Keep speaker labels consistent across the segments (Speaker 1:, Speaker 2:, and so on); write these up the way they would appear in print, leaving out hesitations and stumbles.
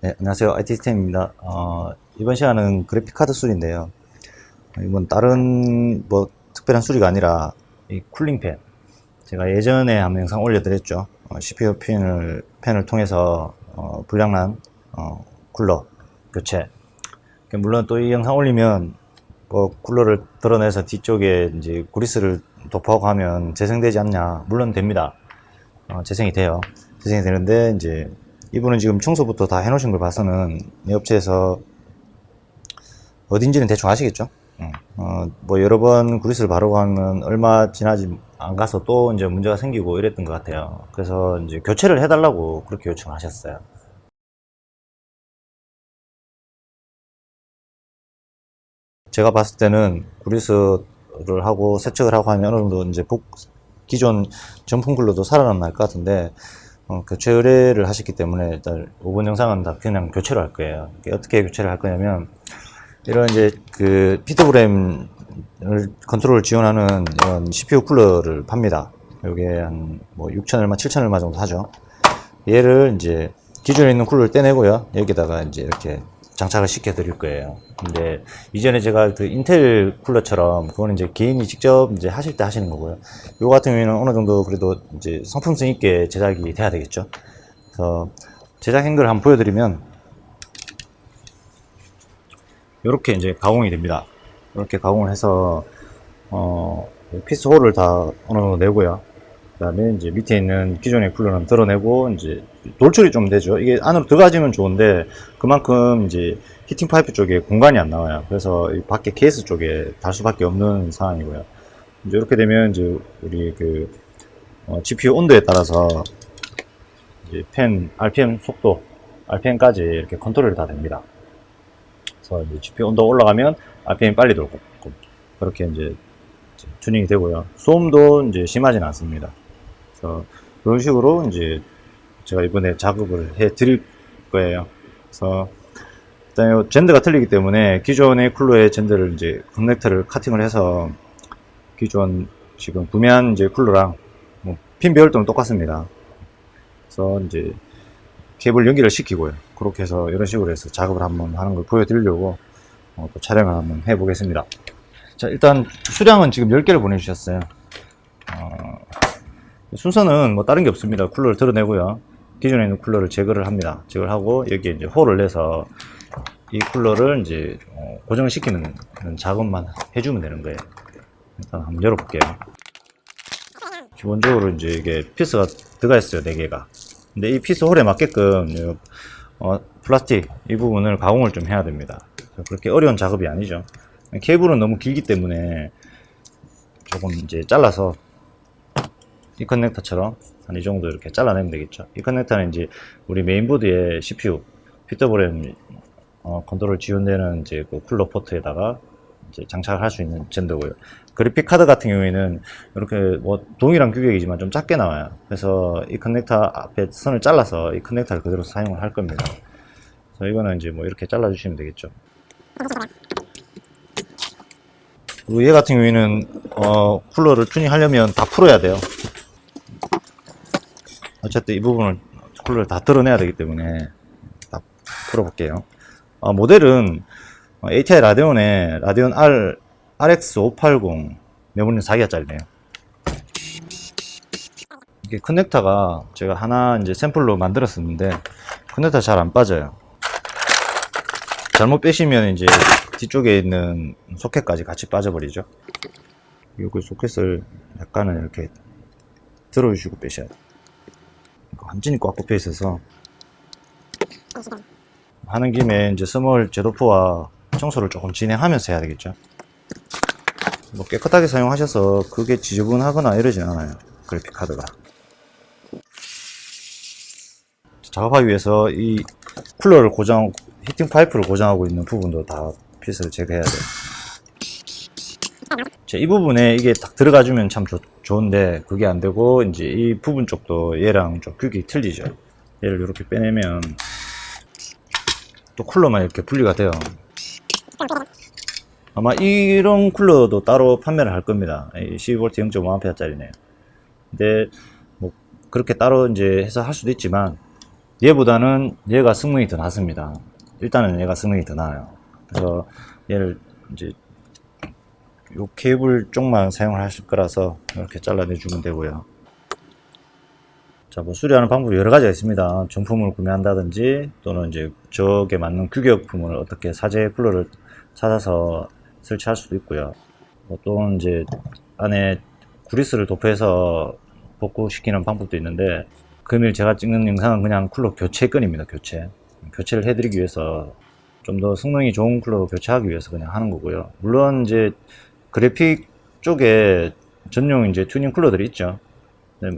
Speaker 1: 네, 안녕하세요. IT 시스템입니다. 이번 시간은 그래픽 카드 수리인데요. 이건 다른 뭐 특별한 수리가 아니라 이 쿨링팬. 제가 예전에 한번 영상 올려드렸죠. CPU 팬을 통해서 불량난 쿨러 교체. 물론 또 이 영상 올리면 뭐 쿨러를 드러내서 뒤쪽에 이제 그리스를 도포하고 하면 재생되지 않냐? 물론 됩니다. 재생이 돼요. 재생이 되는데 이제 이분은 지금 청소부터 다 해놓으신 걸 봐서는 이 업체에서 어딘지는 대충 아시겠죠? 뭐 여러 번 그리스를 바르고 하면 얼마 지나지 안 가서 또 이제 문제가 생기고 이랬던 것 같아요. 그래서 이제 교체를 해달라고 그렇게 요청을 하셨어요. 제가 봤을 때는 그리스를 하고 세척을 하고 하면 어느 정도 이제 기존 정품 쿨러도 살아남을 것 같은데 교체 의뢰를 하셨기 때문에 일단 이번 영상은 다 그냥 교체를 할 거예요. 어떻게 교체를 할 거냐면 이런 이제 그 피터브램을 컨트롤을 지원하는 이런 CPU 쿨러를 팝니다. 요게 한 뭐 6천 얼마, 7천 얼마 정도 하죠. 얘를 이제 기존에 있는 쿨러를 떼내고요. 여기다가 이제 이렇게 장착을 시켜 드릴 거예요. 근데 이전에 제가 그 인텔 쿨러처럼 그거는 이제 개인이 직접 이제 하실 때 하시는 거고요. 요 같은 경우에는 어느 정도 그래도 이제 성품성 있게 제작이 돼야 되겠죠. 그래서 제작 행거를 한번 보여드리면 이렇게 이제 가공이 됩니다. 이렇게 가공을 해서 피스 홀을 다 어느 정도 내고요. 그 다음에 이제 밑에 있는 기존의 쿨러는 드러내고 이제 돌출이 좀 되죠. 이게 안으로 들어가지면 좋은데 그만큼 이제 히팅 파이프 쪽에 공간이 안 나와요. 그래서 이 밖에 케이스 쪽에 달 수밖에 없는 상황이고요. 이제 이렇게 되면 이제 우리 그 GPU 온도에 따라서 이제 팬 RPM 속도, RPM까지 이렇게 컨트롤이 다 됩니다. 그래서 이제 GPU 온도가 올라가면 RPM이 빨리 돌고 그렇게 이제 튜닝이 되고요. 소음도 이제 심하진 않습니다. 그래서 그런 식으로 이제 제가 이번에 작업을 해 드릴 거예요. 그래서 일단 젠더가 틀리기 때문에 기존의 쿨러의 젠더를 이제 커넥터를 카팅을 해서 기존 지금 구매한 이제 쿨러랑 뭐 핀 배열도는 똑같습니다. 그래서 이제 케이블 연결을 시키고요. 그렇게 해서 이런 식으로 해서 작업을 한번 하는 걸 보여드리려고 또 촬영을 한번 해보겠습니다. 자, 일단 수량은 지금 10개를 보내주셨어요. 순서는 뭐 다른 게 없습니다. 쿨러를 드러내고요. 기존에 있는 쿨러를 제거를 합니다. 제거를 하고 여기에 이제 홀을 내서 이 쿨러를 이제 고정을 시키는 작업만 해주면 되는 거예요. 일단 한번 열어볼게요. 기본적으로 이제 이게 피스가 들어가 있어요. 4개가. 근데 이 피스 홀에 맞게끔 플라스틱 이 부분을 가공을 좀 해야 됩니다. 그렇게 어려운 작업이 아니죠. 케이블은 너무 길기 때문에 조금 이제 잘라서 이 커넥터처럼 한 이 정도 이렇게 잘라내면 되겠죠. 이 커넥터는 이제 우리 메인보드의 CPU 피터브램 컨트롤 지원되는 이제 그 쿨러 포트에다가 이제 장착을 할 수 있는 젠더고요. 그래픽 카드 같은 경우에는 이렇게 뭐 동일한 규격이지만 좀 작게 나와요. 그래서 이 커넥터 앞에 선을 잘라서 이 커넥터를 그대로 사용을 할 겁니다. 그래서 이거는 이제 뭐 이렇게 잘라 주시면 되겠죠. 그리고 얘 같은 경우에는 쿨러를 튜닝하려면 다 풀어야 돼요. 어쨌든 이 부분을 쿨러를 다 드러내야 되기 때문에 다 풀어볼게요. 모델은 ATI 라데온의 라데온 RX 580 메모리는 4기가짜리네요. 이게 커넥터가 제가 하나 이제 샘플로 만들었었는데 커넥터 잘 안 빠져요. 잘못 빼시면 이제 뒤쪽에 있는 소켓까지 같이 빠져버리죠. 요거 소켓을 약간은 이렇게 들어주시고 빼셔야 돼요. 완전히 꽉 꼽혀 있어서 하는 김에 이제 스몰 제도포와 청소를 조금 진행하면서 해야 되겠죠. 뭐 깨끗하게 사용하셔서 그게 지저분하거나 이러진 않아요. 그래픽 카드가. 작업하기 위해서 이 쿨러를 히팅 파이프를 고정하고 있는 부분도 다 피스를 제거해야 돼요. 이 부분에 이게 딱 들어가주면 참 좋은데 그게 안 되고 이제 이 부분 쪽도 얘랑 좀 규격이 틀리죠. 얘를 이렇게 빼내면 또 쿨러만 이렇게 분리가 돼요. 아마 이런 쿨러도 따로 판매를 할 겁니다. 12V 0.5A 짜리네요. 근데 뭐 그렇게 따로 이제 해서 할 수도 있지만 얘보다는 얘가 성능이 더 낫습니다. 일단은 얘가 성능이 더 나아요. 그래서 얘를 이제 요 케이블 쪽만 사용을 하실 거라서 이렇게 잘라내주면 되고요. 자, 뭐 수리하는 방법이 여러 가지가 있습니다. 정품을 구매한다든지 또는 이제 저게 맞는 규격품을 어떻게 사제 쿨러를 찾아서 설치할 수도 있고요. 또는 이제 안에 구리스를 도포해서 복구시키는 방법도 있는데, 금일 제가 찍는 영상은 그냥 쿨러 교체 건입니다. 교체를 해드리기 위해서 좀 더 성능이 좋은 쿨러 교체하기 위해서 그냥 하는 거고요. 물론 이제 그래픽 쪽에 전용 이제 튜닝 쿨러들이 있죠.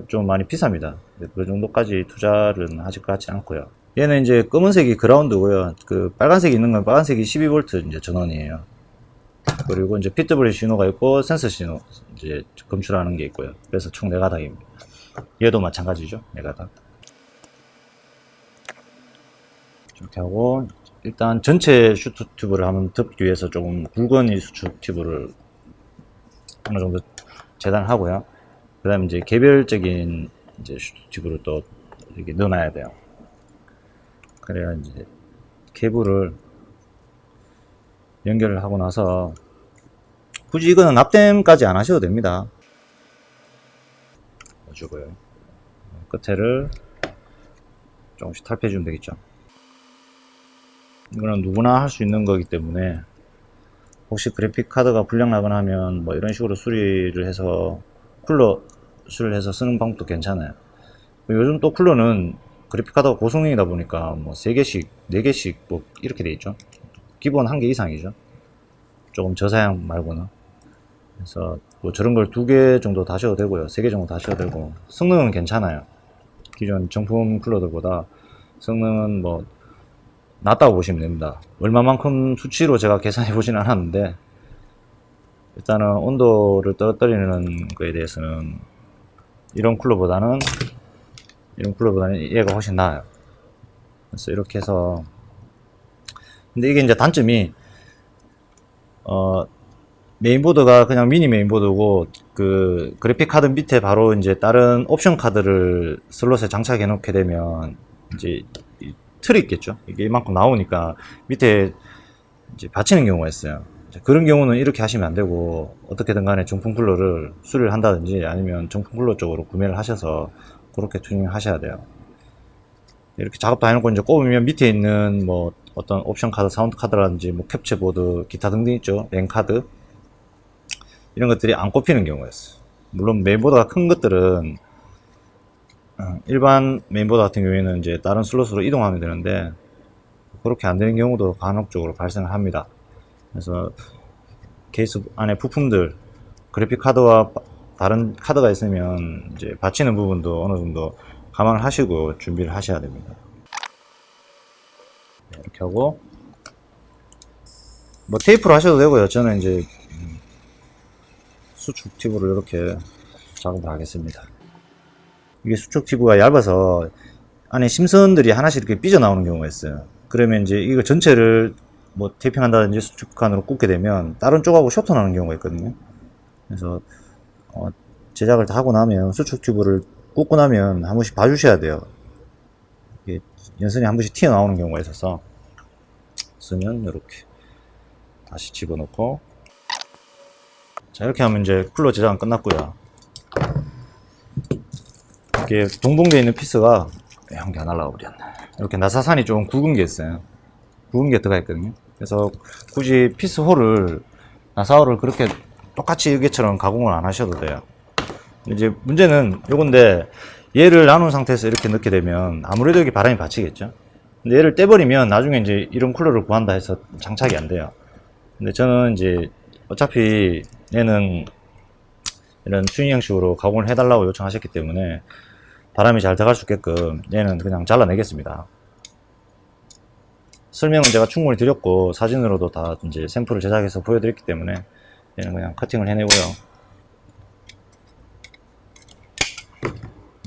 Speaker 1: 좀 많이 비쌉니다. 그 정도까지 투자는 하실 것 같지 않고요. 얘는 이제 검은색이 그라운드고요. 그 빨간색이 있는 건 빨간색이 12V 이제 전원이에요. 그리고 이제 PWC 신호가 있고 센서 신호 이제 검출하는 게 있고요. 그래서 총 4가닥입니다. 얘도 마찬가지죠. 4가닥. 이렇게 하고 일단 전체 슈트 튜브를 한번 덮기 위해서 조금 굵은 이 수축 튜브를 어느 정도 재단하고요. 그 다음에 이제 개별적인 이제 슈트 튜브를 또 이렇게 넣어놔야 돼요. 그래야 이제 케이블을 연결을 하고 나서 굳이 이거는 납땜까지 안 하셔도 됩니다. 해주고요. 끝에를 조금씩 탈피해 주면 되겠죠. 이거는 누구나 할 수 있는 거기 때문에 혹시 그래픽 카드가 불량 나거나 하면 뭐 이런 식으로 수리를 해서 쿨러 수리를 해서 쓰는 방법도 괜찮아요. 요즘 또 쿨러는 그래픽 카드가 고성능이다 보니까 뭐 3개씩 4개씩 뭐 이렇게 돼 있죠. 기본 1개 이상이죠. 조금 저사양 말고는. 그래서 뭐 저런 걸 2개 정도 다셔도 되고요. 3개 정도 다셔도 되고, 성능은 괜찮아요. 기존 정품 쿨러들보다 성능은 뭐 낮다고 보시면 됩니다. 얼마만큼 수치로 제가 계산해 보진 않았는데, 일단은 온도를 떨어뜨리는 거에 대해서는 이런 쿨러보다는 얘가 훨씬 나아요. 그래서 이렇게 해서, 근데 이게 이제 단점이 메인보드가 그냥 미니 메인보드고, 그 그래픽 카드 밑에 바로 이제 다른 옵션 카드를 슬롯에 장착해 놓게 되면 이제 틀이 있겠죠. 이게 이만큼 나오니까 밑에 이제 받치는 경우가 있어요. 그런 경우는 이렇게 하시면 안 되고, 어떻게든 간에 정품 쿨러를 수리를 한다든지 아니면 정품 쿨러 쪽으로 구매를 하셔서 그렇게 튜닝 하셔야 돼요. 이렇게 작업 다 해놓고 이제 꼽으면 밑에 있는 뭐 어떤 옵션 카드, 사운드 카드라든지 뭐 캡처 보드, 기타 등등 있죠. 랜 카드 이런 것들이 안 꼽히는 경우가 있어요. 물론 메인보드가 큰 것들은 일반 메인보드 같은 경우에는 이제 다른 슬롯으로 이동하면 되는데, 그렇게 안 되는 경우도 간혹적으로 발생을 합니다. 그래서 케이스 안에 부품들, 그래픽 카드와 다른 카드가 있으면 이제 받치는 부분도 어느 정도 감안을 하시고 준비를 하셔야 됩니다. 이렇게 하고 뭐 테이프로 하셔도 되고요. 저는 이제 수축 튜브를 이렇게 작업을 하겠습니다. 이게 수축 튜브가 얇아서 안에 심선들이 하나씩 이렇게 삐져나오는 경우가 있어요. 그러면 이제 이거 전체를 뭐 테이핑한다든지 수축칸으로 꽂게 되면 다른 쪽하고 쇼트 나는 경우가 있거든요. 그래서 제작을 다 하고 나면 수축 튜브를 꽂고 나면 한 번씩 봐주셔야 돼요. 이게 연선이 한 번씩 튀어나오는 경우가 있어서, 쓰면 이렇게 다시 집어넣고, 자 이렇게 하면 이제 쿨러 제작은 끝났고요. 이게 동봉되어 있는 피스가 한 개 안 날라가 버렸네. 이렇게 나사산이 좀 굵은 게 있어요. 굵은 게 들어가 있거든요. 그래서 굳이 피스 홀을, 나사홀을 그렇게 똑같이 여기처럼 가공을 안 하셔도 돼요. 이제 문제는 요건데, 얘를 나눈 상태에서 이렇게 넣게 되면 아무래도 여기 바람이 받치겠죠. 근데 얘를 떼버리면 나중에 이제 이런 쿨러를 구한다 해서 장착이 안 돼요. 근데 저는 이제 어차피 얘는 이런 튜닝 형식으로 가공을 해달라고 요청하셨기 때문에 바람이 잘 들어갈 수 있게끔 얘는 그냥 잘라내겠습니다. 설명은 제가 충분히 드렸고 사진으로도 다 이제 샘플을 제작해서 보여드렸기 때문에 얘는 그냥 커팅을 해내고요.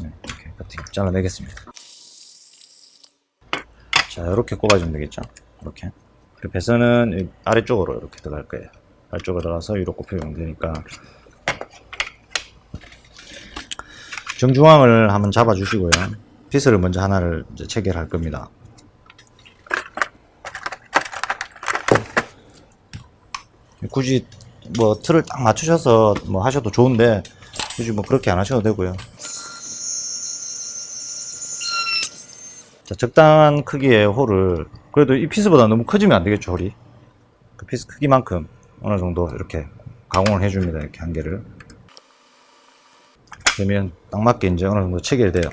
Speaker 1: 네, 이렇게 커팅 잘라내겠습니다. 자, 이렇게 꼽아주면 되겠죠. 이렇게. 그리고 배선은 아래쪽으로 이렇게 들어갈 거예요. 아래쪽으로 들어가서 위로 꼽히면 되니까. 정중앙을 한번 잡아주시고요. 피스를 먼저 하나를 이제 체결할 겁니다. 굳이 뭐 틀을 딱 맞추셔서 뭐 하셔도 좋은데 굳이 뭐 그렇게 안 하셔도 되고요. 자, 적당한 크기의 홀을, 그래도 이 피스보다 너무 커지면 안 되겠죠, 홀이. 그 피스 크기만큼 어느 정도 이렇게 가공을 해줍니다. 이렇게 한 개를. 그러면 딱 맞게 이제 어느 정도 체결돼요.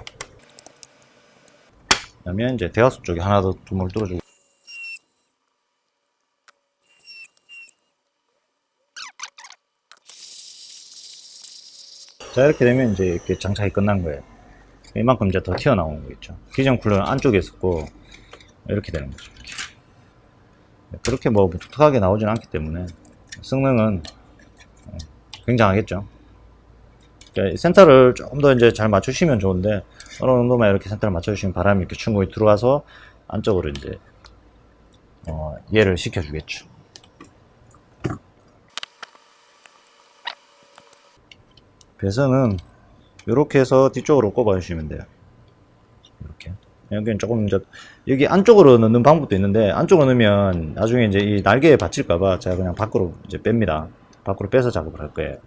Speaker 1: 그러면 이제 대화수 쪽에 하나 더 두물 뚫어주고. 자, 이렇게 되면 이제 이렇게 장착이 끝난 거예요. 이만큼 이제 더 튀어나오는 거겠죠. 기존 쿨러는 안쪽에 있었고, 이렇게 되는 거죠. 이렇게. 그렇게 뭐 독특하게 나오진 않기 때문에 성능은 굉장하겠죠. 그러니까 센터를 좀 더 이제 잘 맞추시면 좋은데, 어느 정도만 이렇게 센터를 맞춰주시면 바람이 이렇게 충분히 들어가서 안쪽으로 이제 이해를 시켜주겠죠. 배선은 이렇게 해서 뒤쪽으로 꼽아 주시면 돼요. 이렇게. 여기는 조금 이제 여기 안쪽으로 넣는 방법도 있는데, 안쪽으로 넣으면 나중에 이제 이 날개에 받칠까봐 제가 그냥 밖으로 이제 뺍니다. 밖으로 빼서 작업을 할 거예요.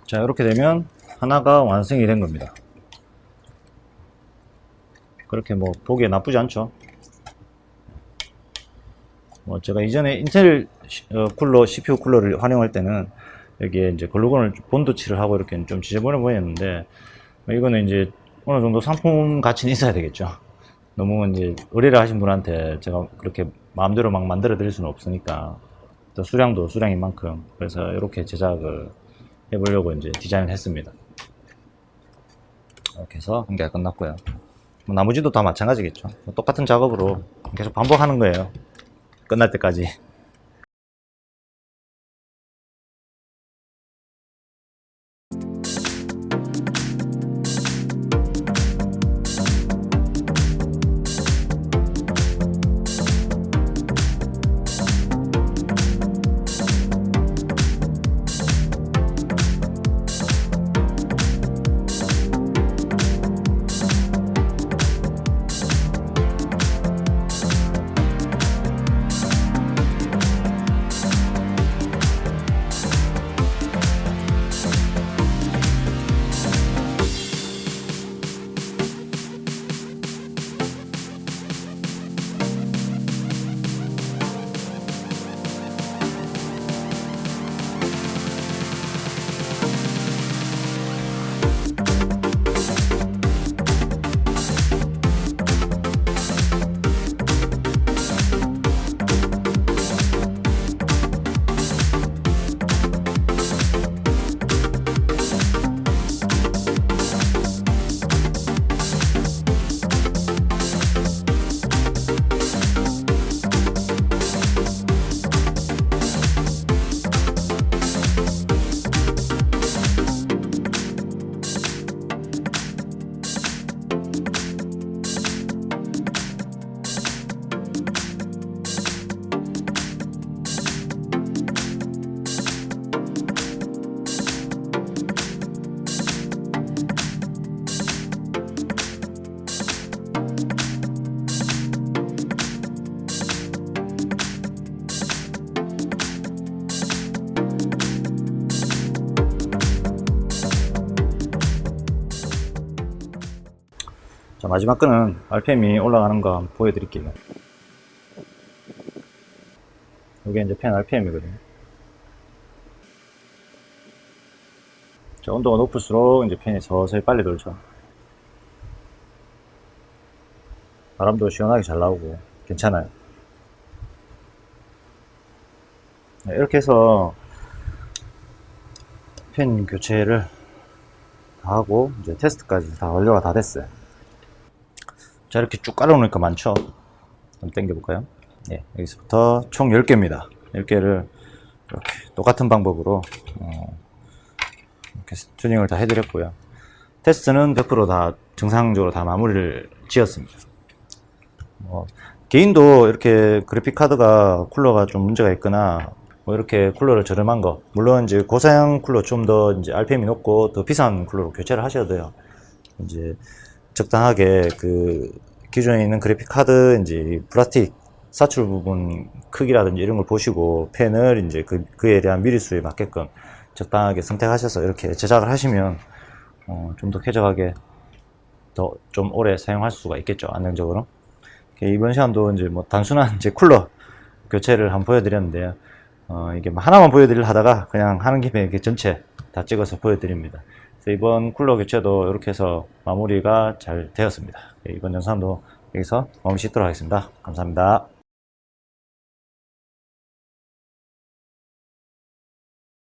Speaker 1: 자, 이렇게 되면 하나가 완성이 된 겁니다. 그렇게 뭐 보기에 나쁘지 않죠. 뭐 제가 이전에 인텔 쿨러, CPU 쿨러를 활용할 때는 여기에 이제 글루건을 본드칠을 하고 이렇게 좀 지저분해 보였는데, 이거는 이제 어느 정도 상품 가치는 있어야 되겠죠. 너무 이제 의뢰를 하신 분한테 제가 그렇게 마음대로 막 만들어 드릴 수는 없으니까, 또 수량도 수량인 만큼, 그래서 이렇게 제작을 해보려고 이제 디자인을 했습니다. 이렇게 해서 한 개가 끝났고요. 뭐 나머지도 다 마찬가지겠죠. 뭐 똑같은 작업으로 계속 반복하는 거예요. 끝날 때까지. 자, 마지막 거는 RPM이 올라가는 거 한번 보여드릴게요. 이게 이제 팬 RPM이거든요. 자, 온도가 높을수록 이제 팬이 서서히 빨리 돌죠. 바람도 시원하게 잘 나오고 괜찮아요. 네, 이렇게 해서 팬 교체를 다 하고 이제 테스트까지 다 완료가 다 됐어요. 자, 이렇게 쭉 깔아놓으니까 많죠. 한번 당겨볼까요? 네, 여기서부터 총 10개입니다. 10개를 이렇게 똑같은 방법으로 이렇게 튜닝을 다 해드렸고요. 테스트는 100% 다 정상적으로 다 마무리를 지었습니다. 개인도 이렇게 그래픽 카드가 쿨러가 좀 문제가 있거나 뭐 이렇게 쿨러를 저렴한 거, 물론 이제 고사양 쿨러 좀 더 이제 RPM이 높고 더 비싼 쿨러로 교체를 하셔야 돼요. 이제 적당하게 그 기존에 있는 그래픽 카드 이제 플라스틱 사출 부분 크기라든지 이런 걸 보시고 펜을 이제 그에 대한 미리수에 맞게끔 적당하게 선택하셔서 이렇게 제작을 하시면 좀 더 쾌적하게 더 좀 오래 사용할 수가 있겠죠, 안정적으로. 이번 시간도 이제 뭐 단순한 이제 쿨러 교체를 한번 보여드렸는데요. 이게 뭐 하나만 보여드리려 하다가 그냥 하는 김에 이렇게 전체 다 찍어서 보여드립니다. 그래서 이번 쿨러 교체도 이렇게 해서 마무리가 잘 되었습니다. 이번 영상도 여기서 마무리 짓도록 하겠습니다. 감사합니다.